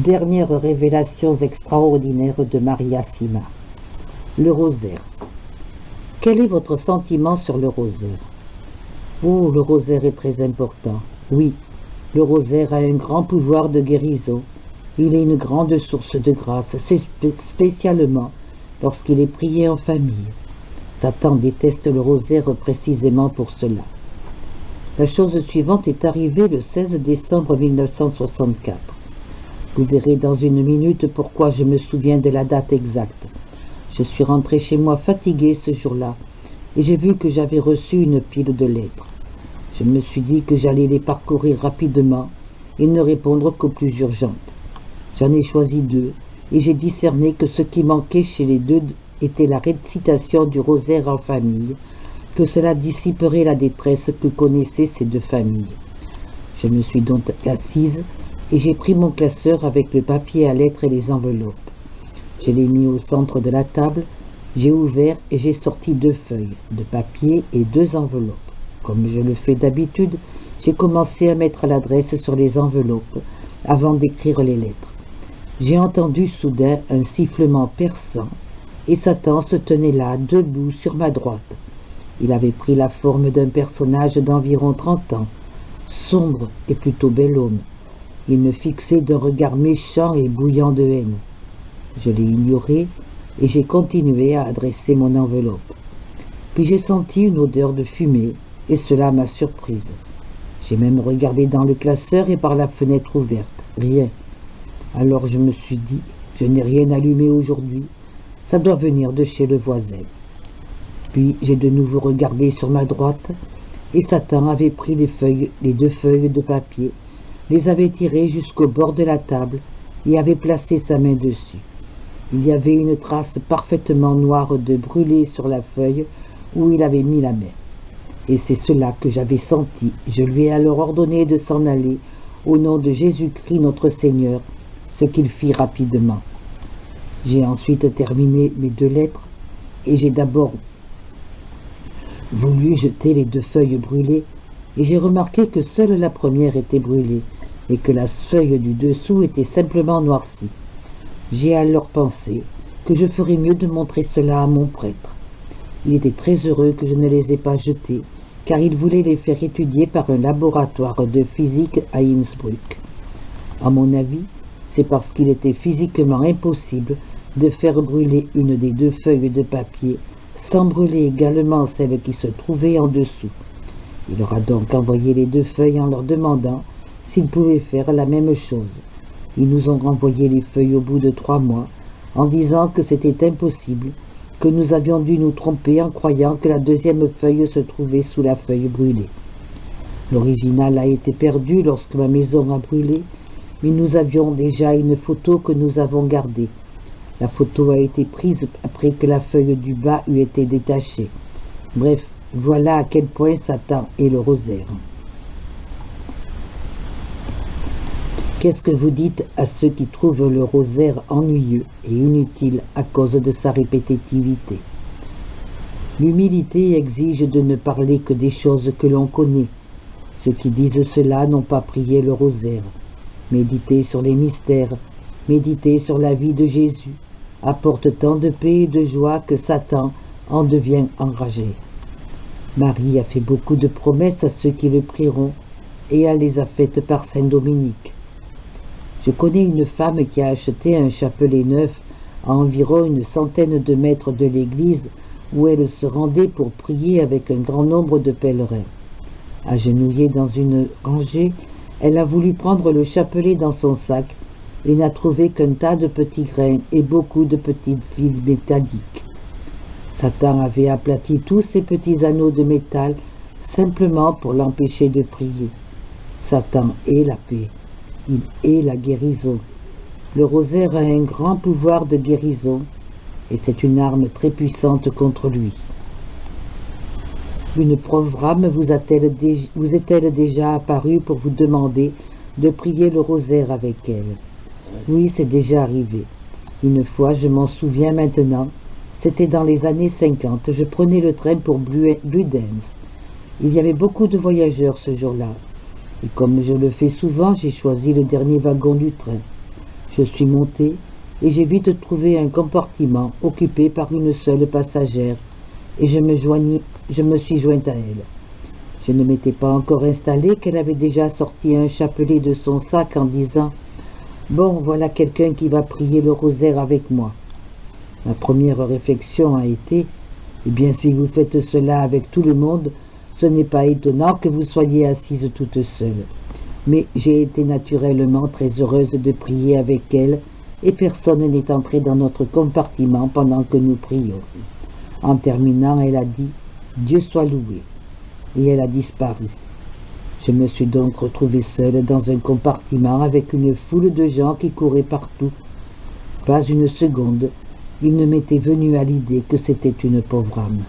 Dernières révélations extraordinaires de Maria Sima. Le rosaire. Quel est votre sentiment sur le rosaire? Oh, le rosaire est très important. Oui, le rosaire a un grand pouvoir de guérison. Il est une grande source de grâce, spécialement lorsqu'il est prié en famille. Satan déteste le rosaire précisément pour cela. La chose suivante est arrivée le 16 décembre 1964. Vous verrez dans une minute pourquoi je me souviens de la date exacte. Je suis rentré chez moi fatigué ce jour-là et j'ai vu que j'avais reçu une pile de lettres. Je me suis dit que j'allais les parcourir rapidement et ne répondre qu'aux plus urgentes. J'en ai choisi 2 et j'ai discerné que ce qui manquait chez les 2 était la récitation du rosaire en famille, que cela dissiperait la détresse que connaissaient ces 2 familles. Je me suis donc assise et j'ai pris mon classeur avec le papier à lettres et les enveloppes. Je l'ai mis au centre de la table, j'ai ouvert et j'ai sorti 2 feuilles de papier et 2 enveloppes. Comme je le fais d'habitude, j'ai commencé à mettre l'adresse sur les enveloppes avant d'écrire les lettres. J'ai entendu soudain un sifflement perçant et Satan se tenait là, debout sur ma droite. Il avait pris la forme d'un personnage d'environ 30 ans, sombre et plutôt bel homme. Il me fixait d'un regard méchant et bouillant de haine. Je l'ai ignoré et j'ai continué à adresser mon enveloppe. Puis j'ai senti une odeur de fumée et cela m'a surprise. J'ai même regardé dans le classeur et par la fenêtre ouverte. Rien. Alors je me suis dit, je n'ai rien allumé aujourd'hui, ça doit venir de chez le voisin. Puis j'ai de nouveau regardé sur ma droite et Satan avait pris les 2 feuilles de papier, les avait tirées jusqu'au bord de la table et avait placé sa main dessus. Il y avait une trace parfaitement noire de brûlé sur la feuille où il avait mis la main. Et c'est cela que j'avais senti. Je lui ai alors ordonné de s'en aller au nom de Jésus-Christ notre Seigneur, ce qu'il fit rapidement. J'ai ensuite terminé mes 2 lettres et j'ai d'abord voulu jeter les 2 feuilles brûlées et j'ai remarqué que seule la première était brûlée et que la feuille du dessous était simplement noircie. J'ai alors pensé que je ferais mieux de montrer cela à mon prêtre. Il était très heureux que je ne les ai pas jetées, car il voulait les faire étudier par un laboratoire de physique à Innsbruck. À mon avis, c'est parce qu'il était physiquement impossible de faire brûler une des 2 feuilles de papier sans brûler également celle qui se trouvait en dessous. Il leur a donc envoyé les 2 feuilles en leur demandant s'ils pouvaient faire la même chose. Ils nous ont renvoyé les feuilles au bout de 3 mois en disant que c'était impossible, que nous avions dû nous tromper en croyant que la 2e feuille se trouvait sous la feuille brûlée. L'original a été perdu lorsque ma maison a brûlé, mais nous avions déjà une photo que nous avons gardée. La photo a été prise après que la feuille du bas eut été détachée. Bref, voilà à quel point Satan est le rosaire. Qu'est-ce que vous dites à ceux qui trouvent le rosaire ennuyeux et inutile à cause de sa répétitivité? L'humilité exige de ne parler que des choses que l'on connaît. Ceux qui disent cela n'ont pas prié le rosaire. Méditer sur les mystères, méditer sur la vie de Jésus, apporte tant de paix et de joie que Satan en devient enragé. Marie a fait beaucoup de promesses à ceux qui le prieront et elle les a faites par Saint Dominique. Je connais une femme qui a acheté un chapelet neuf à environ une centaine de mètres de l'église où elle se rendait pour prier avec un grand nombre de pèlerins. Agenouillée dans une rangée, elle a voulu prendre le chapelet dans son sac et n'a trouvé qu'un tas de petits grains et beaucoup de petites fils métalliques. Satan avait aplati tous ces petits anneaux de métal simplement pour l'empêcher de prier. Satan est la paix. Il est la guérison. Le rosaire a un grand pouvoir de guérison et c'est une arme très puissante contre lui. Une pauvre âme vous est-elle déjà apparue pour vous demander de prier le rosaire avec elle? Oui, c'est déjà arrivé. Une fois, je m'en souviens maintenant, c'était dans les années 50, je prenais le train pour Bludenz. Il y avait beaucoup de voyageurs ce jour-là. Et comme je le fais souvent, j'ai choisi le dernier wagon du train. Je suis monté et j'ai vite trouvé un compartiment occupé par une seule passagère et je me suis jointe à elle. Je ne m'étais pas encore installé qu'elle avait déjà sorti un chapelet de son sac en disant « Bon, voilà quelqu'un qui va prier le rosaire avec moi. » Ma première réflexion a été « Eh bien, si vous faites cela avec tout le monde, ce n'est pas étonnant que vous soyez assise toute seule. » Mais j'ai été naturellement très heureuse de prier avec elle et personne n'est entré dans notre compartiment pendant que nous prions. En terminant, elle a dit « Dieu soit loué » et elle a disparu. Je me suis donc retrouvée seule dans un compartiment avec une foule de gens qui couraient partout. Pas une seconde, il ne m'était venu à l'idée que c'était une pauvre âme.